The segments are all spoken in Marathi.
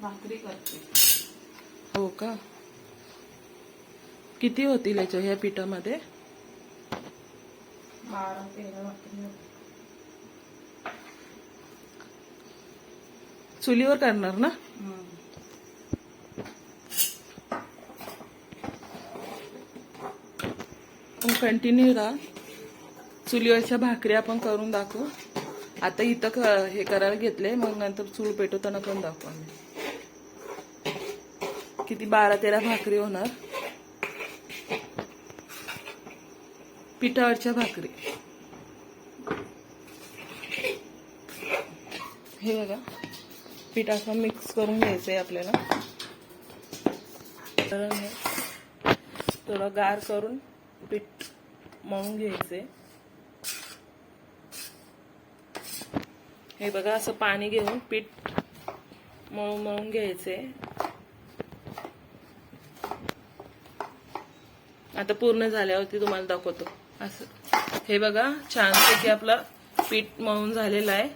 भाकरी करते. हो का? किती होतील याच्या ह्या पिठामध्ये? 12-13 भाकरी. चुलीवर करणार ना? कंटिन्यू राहा. चुलीवरच्या भाकरी आपण करून दाखवू. आता इथं हे करायला घेतले, मग नंतर चूल पेटवताना पण दाखवू आम्ही. किती 12-13 भाकरी होणार पिठावरच्या भाकरी. हे बघा, पीठ असं मिक्स करून घ्यायचंय आपल्याला. तर थोडं गार करून पीठ मळून घ्यायचंय. हे बघा, असं पाणी घेऊन पीठ मळून घ्यायचंय. आता पूर्ण झाल्यावरती तुम्हाला दाखवतो. असं हे बघा, छानपैकी आपलं पीठ मळून झालेलं आहे.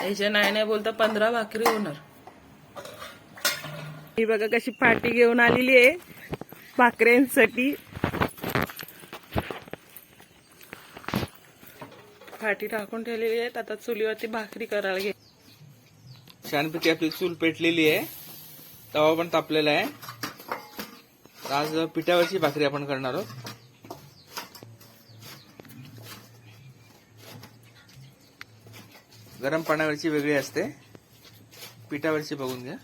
याच्या नाही बोलता 15 भाकरी होणार. ही बघा कशी पाटी घेऊन आलेली आहे भाकऱ्यांसाठी. पाटी टाकून ठेवलेली आहेत. आता चुलीवरती भाकरी करायला घे. छानपैकी आपली चूल पेटलेली आहे, तवा पण तापलेला आहे. आज पिठावरची भाकरी आपण करणार आहोत. गरम पाण्यावरची वेगळी असते, पिठावरची बघून घ्या.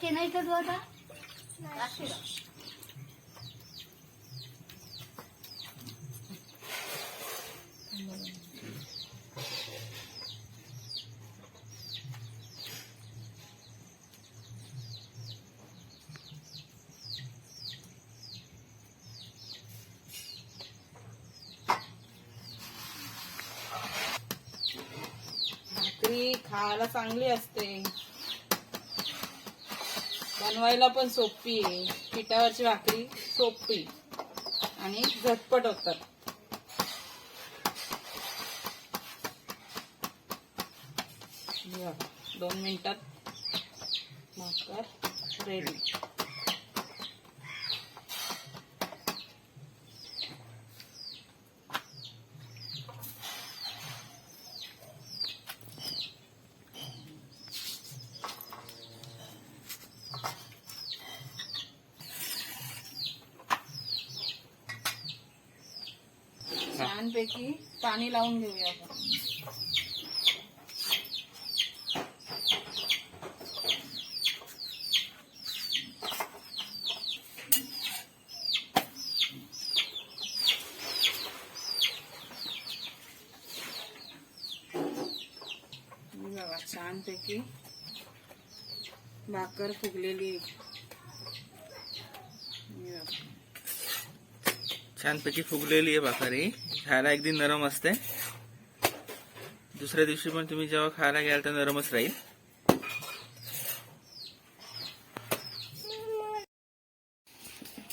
नाही का आता भाकरी खायला चांगली असते, बनवायला पण सोपी आहे. पिठावरची भाकरी सोपी आणि झटपट होतात. बघा, 2 मिनिटात भाकर रेडी. छानपैकी पाणी लावून घेऊया आपण. बघा, छानपैकी भाकर फुगलेली. छानपैकी फुगलेली आहे भाकरी. खायला अगदी नरम असते. दुसऱ्या दिवशी पण तुम्ही जेव्हा खायला घ्याल तर नरमच राहील.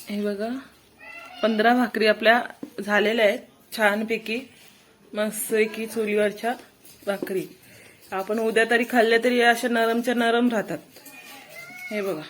हे बघा, 15 भाकरी आपल्या झालेल्या आहेत छानपैकी. मस्तपैकी चुलीवरच्या भाकरी आपण उद्या तरी खाल्ल्या तरी अशा नरमच्या नरम राहतात. हे बघा.